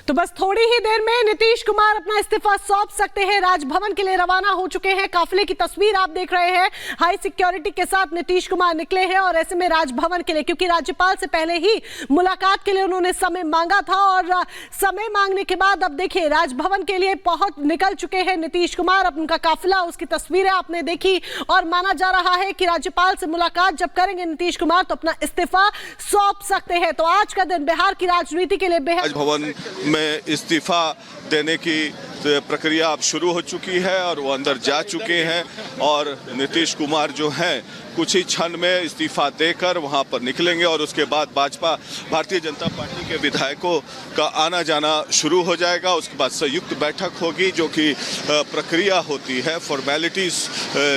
तो बस थोड़ी ही देर में नीतीश कुमार अपना इस्तीफा सौंप सकते हैं। राजभवन के लिए रवाना हो चुके हैं। काफिले की तस्वीर आप देख रहे हैं। हाई सिक्योरिटी के साथ नीतीश कुमार निकले हैं और ऐसे में राजभवन के लिए, क्योंकि राज्यपाल से पहले ही मुलाकात के लिए उन्होंने समय मांगा था और समय मांगने के बाद अब देखिए राजभवन के लिए पहुंच निकल चुके हैं नीतीश कुमार। अब उनका काफिला, उसकी तस्वीरें आपने देखी और माना जा रहा है कि राज्यपाल से मुलाकात जब करेंगे नीतीश कुमार तो अपना इस्तीफा सौंप सकते हैं। तो आज का दिन बिहार की राजनीति के लिए बेहद राजभवन में इस्तीफा देने की प्रक्रिया अब शुरू हो चुकी है और वो अंदर जा चुके हैं और नीतीश कुमार जो हैं कुछ ही क्षण में इस्तीफा देकर वहां पर निकलेंगे और उसके बाद भाजपा भारतीय जनता पार्टी के विधायकों का आना जाना शुरू हो जाएगा। उसके बाद संयुक्त बैठक होगी जो कि प्रक्रिया होती है, फॉर्मेलिटीज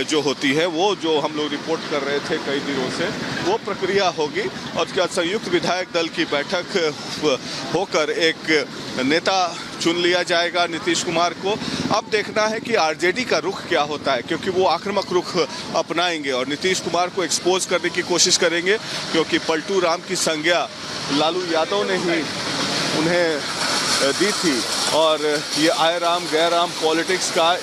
जो होती है वो जो हम लोग रिपोर्ट कर रहे थे कई दिनों से, वो प्रक्रिया होगी और उसके बाद संयुक्त विधायक दल की बैठक होकर एक नेता चुन लिया जाएगा नीतीश कुमार को। अब देखना है कि आरजेडी का रुख क्या होता है, क्योंकि वो आक्रामक रुख अपनाएंगे और नीतीश कुमार को एक्सपोज करने की कोशिश करेंगे, क्योंकि पलटू राम की संज्ञा लालू यादव ने ही उन्हें दी थी और ये आय राम गैर राम पॉलिटिक्स का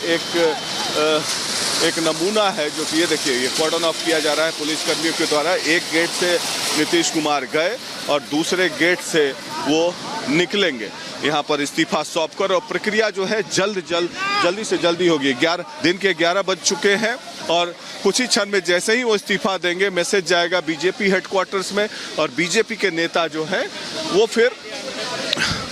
एक नमूना है। जो कि ये देखिए, ये कॉर्डन ऑफ किया जा रहा है पुलिस कर्मियों के द्वारा। एक गेट से नीतीश कुमार गए और दूसरे गेट से वो निकलेंगे यहाँ पर इस्तीफा सौंपकर और प्रक्रिया जो है जल्दी से जल्दी होगी। दिन के 11 बज चुके हैं और कुछ ही क्षण में जैसे ही वो इस्तीफा देंगे मैसेज जाएगा बीजेपी हेडक्वार्टर्स में और बीजेपी के नेता जो हैं वो फिर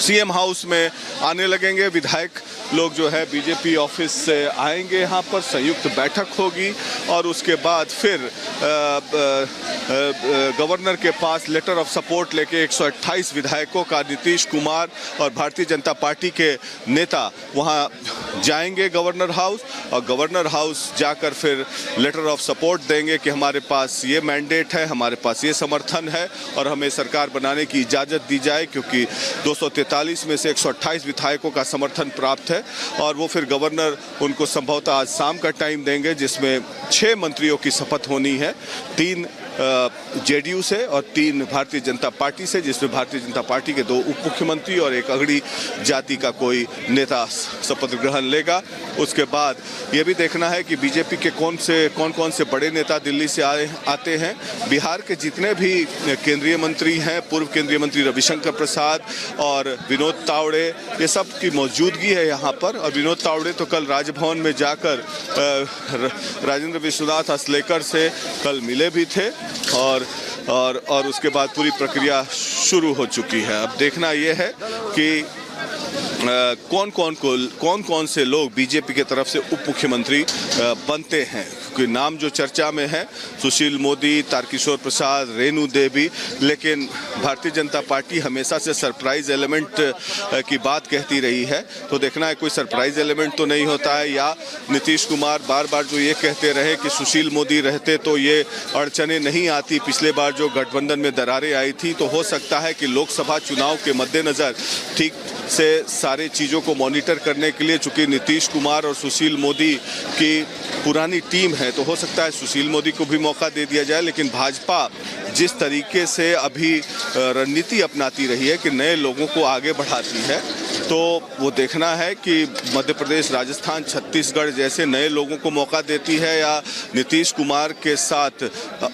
सीएम हाउस में आने लगेंगे। विधायक लोग जो है बीजेपी ऑफिस से आएंगे, यहाँ पर संयुक्त बैठक होगी और उसके बाद फिर गवर्नर के पास लेटर ऑफ सपोर्ट लेके 128 विधायकों का नीतीश कुमार और भारतीय जनता पार्टी के नेता वहाँ जाएंगे गवर्नर हाउस और गवर्नर हाउस जाकर फिर लेटर ऑफ सपोर्ट देंगे कि हमारे पास ये मैंडेट है, हमारे पास ये समर्थन है और हमें सरकार बनाने की इजाज़त दी जाए, क्योंकि 243 में से 128 विधायकों का समर्थन प्राप्त है। और वो फिर गवर्नर उनको संभवतः आज शाम का टाइम देंगे, जिसमें 6 मंत्रियों की शपथ होनी है, 3 जेडीयू से और 3 भारतीय जनता पार्टी से, जिसमें भारतीय जनता पार्टी के 2 उप मुख्यमंत्री और एक अगड़ी जाति का कोई नेता शपथ ग्रहण लेगा। उसके बाद ये भी देखना है कि बीजेपी के कौन से बड़े नेता दिल्ली से आते हैं। बिहार के जितने भी केंद्रीय मंत्री हैं, पूर्व केंद्रीय मंत्री रविशंकर प्रसाद और विनोद तावड़े, ये सब की मौजूदगी है यहाँ पर। और विनोद तावड़े तो कल राजभवन में जाकर राजेंद्र विश्वनाथ अस्लेकर से कल मिले भी थे और उसके बाद पूरी प्रक्रिया शुरू हो चुकी है। अब देखना यह है कि कौन से लोग बीजेपी की तरफ से उप मुख्यमंत्री बनते हैं, क्योंकि नाम जो चर्चा में है सुशील मोदी, तारकिशोर प्रसाद, रेणु देवी, लेकिन भारतीय जनता पार्टी हमेशा से सरप्राइज एलिमेंट की बात कहती रही है। तो देखना है कोई सरप्राइज एलिमेंट तो नहीं होता है, या नीतीश कुमार बार बार जो ये कहते रहे कि सुशील मोदी रहते तो ये अड़चने नहीं आती, पिछले बार जो गठबंधन में दरारें आई थी। तो हो सकता है कि लोकसभा चुनाव के मद्देनज़र ठीक से सारे चीज़ों को मॉनिटर करने के लिए, चूँकि नीतीश कुमार और सुशील मोदी की पुरानी टीम है, तो हो सकता है सुशील मोदी को भी मौका दे दिया जाए। लेकिन भाजपा जिस तरीके से अभी रणनीति अपनाती रही है कि नए लोगों को आगे बढ़ाती है, तो वो देखना है कि मध्य प्रदेश, राजस्थान, छत्तीसगढ़ जैसे नए लोगों को मौका देती है या नीतीश कुमार के साथ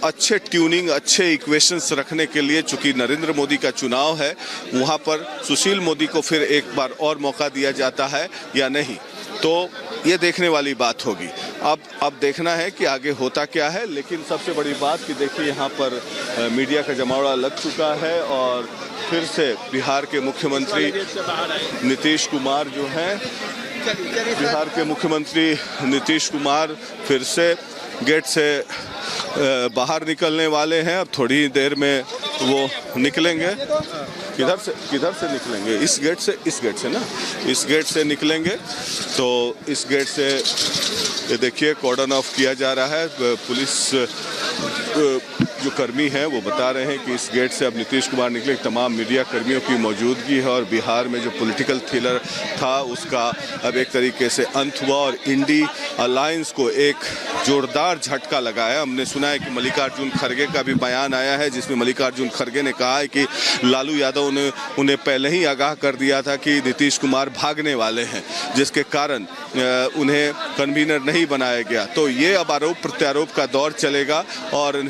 अच्छे ट्यूनिंग, अच्छे इक्वेशंस रखने के लिए, चूँकि नरेंद्र मोदी का चुनाव है, वहाँ पर सुशील मोदी को फिर एक बार और मौका दिया जाता है या नहीं। तो ये देखने वाली बात होगी। अब देखना है कि आगे होता क्या है। लेकिन सबसे बड़ी बात कि देखिए यहाँ पर मीडिया का जमावड़ा लग चुका है और फिर से बिहार के मुख्यमंत्री नीतीश कुमार जो हैं, बिहार के मुख्यमंत्री नीतीश कुमार फिर से गेट से बाहर निकलने वाले हैं। अब थोड़ी देर में वो निकलेंगे। किधर से निकलेंगे? इस गेट से ना, इस गेट से निकलेंगे। तो इस गेट से ये देखिए कॉर्डन ऑफ किया जा रहा है। पुलिस जो कर्मी हैं वो बता रहे हैं कि इस गेट से अब नीतीश कुमार निकले, तमाम मीडिया कर्मियों की मौजूदगी है और बिहार में जो पॉलिटिकल थ्रिलर था उसका अब एक तरीके से अंत हुआ और इंडी अलायंस को एक जोरदार झटका लगा है। हमने सुना है कि मल्लिकार्जुन खड़गे का भी बयान आया है जिसमें मल्लिकार्जुन खड़गे ने कहा है कि लालू यादव ने उन्हें पहले ही आगाह कर दिया था कि नीतीश कुमार भागने वाले हैं, जिसके कारण उन्हें कन्वीनर नहीं बनाया गया। तो ये अब आरोप प्रत्यारोप का दौर चलेगा और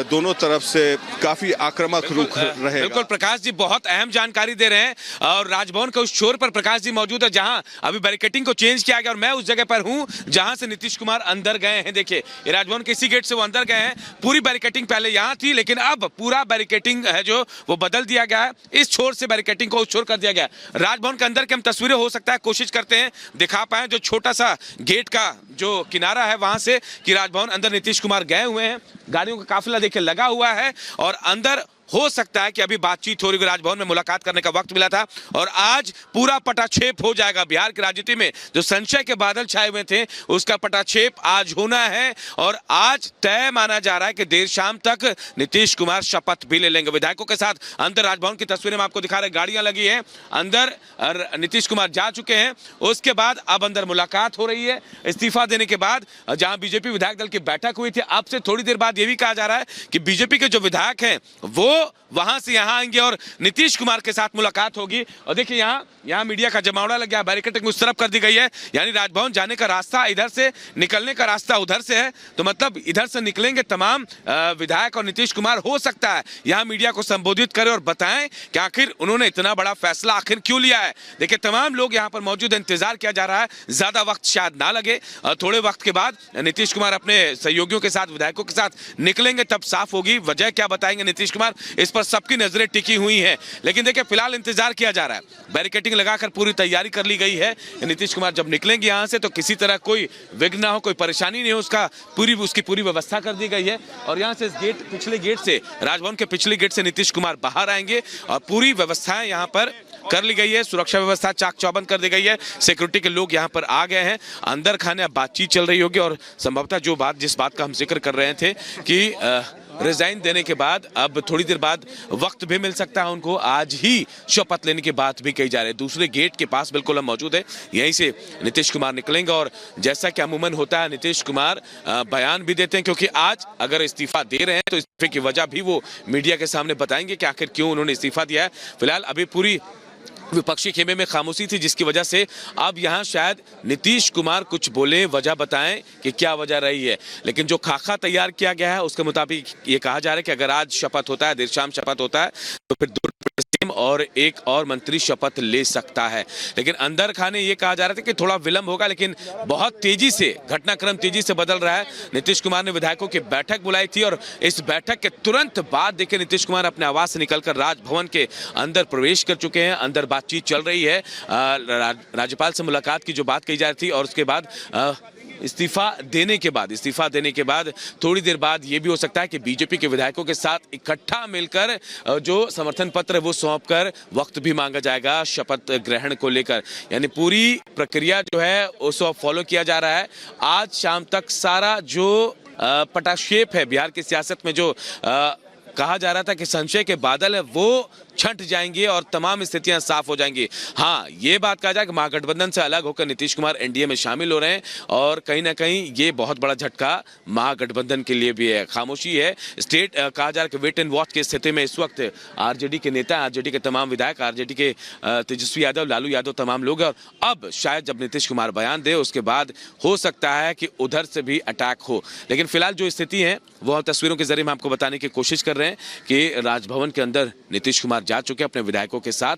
दोनों तरफ से काफी आक्रामक रुख रहेगा। बिल्कुल प्रकाश जी बहुत अहम जानकारी दे रहे हैं और राजभवन के उस छोर पर प्रकाश जी मौजूद है जहां अभी बैरिकेटिंग को चेंज किया गया और मैं उस जगह पर हूं जहां से नीतीश कुमार अंदर गए हैं। देखिए ये राजभवन के इसी गेट से वो अंदर गए हैं। पूरी बैरिकेटिंग पहले यहां थी लेकिन अब पूरा बैरिकेटिंग है जो वो बदल दिया गया है। इस छोर से बैरिकेटिंग को उस छोर कर दिया गया। राजभवन के अंदर की हम तस्वीरें हो सकता है कोशिश करते हैं दिखा पाए जो छोटा सा गेट का जो किनारा है वहां से कि राजभवन अंदर नीतीश कुमार गए हुए हैं। गाड़ियों का काफिला देखिए लगा हुआ है और अंदर हो सकता है कि अभी बातचीत हो रही है। राजभवन में मुलाकात करने का वक्त मिला था और आज पूरा पटाक्षेप हो जाएगा। बिहार की राजनीति में जो संशय के बादल छाए हुए थे उसका पटाक्षेप आज होना है और आज तय माना जा रहा है कि देर शाम तक नीतीश कुमार शपथ भी ले लेंगे विधायकों के साथ। अंदर राजभवन की तस्वीरें हम आपको दिखा रहे हैं, गाड़ियां लगी हैं, अंदर नीतीश कुमार जा चुके हैं। उसके बाद अब अंदर मुलाकात हो रही है इस्तीफा देने के बाद। जहां बीजेपी विधायक दल की बैठक हुई थी अब से थोड़ी देर बाद यह भी कहा जा रहा है कि बीजेपी के जो विधायक हैं वो वहां से यहां आएंगे और नीतीश कुमार के साथ मुलाकात होगी। और देखिए यहां मीडिया का जमावड़ा लग गया, बैरिकेडिंग उस तरफ कर दी गई है, यानी राजभवन जाने का रास्ता इधर से, निकलने का रास्ता उधर से है। तो मतलब इधर से निकलेंगे तमाम विधायक और नीतीश कुमार हो सकता है यहां मीडिया को संबोधित करें और बताएं कि आखिर उन्होंने इतना बड़ा फैसला आखिर क्यों लिया है। देखिए तमाम लोग यहां पर मौजूद है, इंतजार किया जा रहा है, ज्यादा वक्त शायद ना लगे। थोड़े वक्त के बाद नीतीश कुमार अपने सहयोगियों के साथ विधायकों के साथ निकलेंगे तब साफ होगी वजह क्या बताएंगे नीतीश कुमार, इस पर सबकी नजरें टिकी हुई हैं। लेकिन देखिए फिलहाल इंतजार किया जा रहा है, बैरिकेडिंग लगाकर पूरी तैयारी कर ली गई है। नीतीश कुमार जब निकलेंगे यहां से तो किसी तरह कोई विघ्न ना हो, कोई परेशानी नहीं हो, उसकी पूरी व्यवस्था कर दी गई है। और यहां से पिछले गेट से, राजभवन के पिछले गेट से नीतीश कुमार बाहर आएंगे और पूरी व्यवस्थाएं यहां पर कर ली गई है। सुरक्षा व्यवस्था चाक चौबंद कर दी गई है, सिक्योरिटी के लोग यहां पर आ गए हैं। अंदर खाने अब बातचीत चल रही होगी और संभवतः जिस बात का हम जिक्र कर रहे थे कि रिजाइन देने के बाद अब थोड़ी देर बाद वक्त भी मिल सकता है उनको, आज ही शपथ लेने की बात भी कही जा रही है। दूसरे गेट के पास बिल्कुल हम मौजूद है, यहीं से नीतीश कुमार निकलेंगे और जैसा कि अमूमन होता है नीतीश कुमार बयान भी देते हैं क्योंकि आज अगर इस्तीफा दे रहे हैं तो इस्तीफे की वजह भी वो मीडिया के सामने बताएंगे कि आखिर क्यों उन्होंने इस्तीफा दिया है। फिलहाल अभी पूरी विपक्षी खेमे में खामोशी थी जिसकी वजह से अब यहां शायद नीतीश कुमार कुछ बोले, वजह बताएं कि क्या वजह रही है। लेकिन जो खाका तैयार किया गया है उसके मुताबिक ये कहा जा रहा है कि अगर आज शपथ होता है, देर शाम शपथ होता है तो फिर सीएम और एक और मंत्री शपथ ले सकता है। लेकिन अंदर खाने ये कहा जा रहा था कि थोड़ा विलंब होगा, लेकिन बहुत तेजी से घटनाक्रम तेजी से बदल रहा है। नीतीश कुमार ने विधायकों की बैठक बुलाई थी और इस बैठक के तुरंत बाद देखिए नीतीश कुमार अपने आवास से निकलकर राजभवन के अंदर प्रवेश कर चुके हैं। अंदर बातचीत चल रही है, राज्यपाल से मुलाकात की जो बात कही जा रही थी और उसके बाद इस्तीफा देने के बाद थोड़ी देर बाद ये भी हो सकता है कि बीजेपी के विधायकों के साथ इकट्ठा मिलकर जो समर्थन पत्र है वो सौंपकर वक्त भी मांगा जाएगा शपथ ग्रहण को लेकर। यानी पूरी प्रक्रिया जो है उसको फॉलो किया जा रहा है। आज शाम तक सारा जो पटाक्षेप है बिहार की सियासत में, जो कहा जा रहा था कि संशय के बादल है वो छंट जाएंगे और तमाम स्थितियां साफ हो जाएंगी। हाँ, ये बात कहा जाए कि महागठबंधन से अलग होकर नीतीश कुमार एनडीए में शामिल हो रहे हैं और कहीं ना कहीं ये बहुत बड़ा झटका महागठबंधन के लिए भी है। खामोशी है, स्टेट कहा जा रहा है कि वेट एंड वॉच की स्थिति में इस वक्त आरजेडी के नेता, आरजेडी के तमाम विधायक, आरजेडी के तेजस्वी यादव, लालू यादव तमाम लोग। और अब शायद जब नीतीश कुमार बयान दे उसके बाद हो सकता है कि उधर से भी अटैक हो। लेकिन फिलहाल जो स्थिति है वो तस्वीरों के जरिए हम आपको बताने की कोशिश कर रहे हैं कि राजभवन के अंदर नीतीश कुमार जा चुके हैं अपने विधायकों के साथ।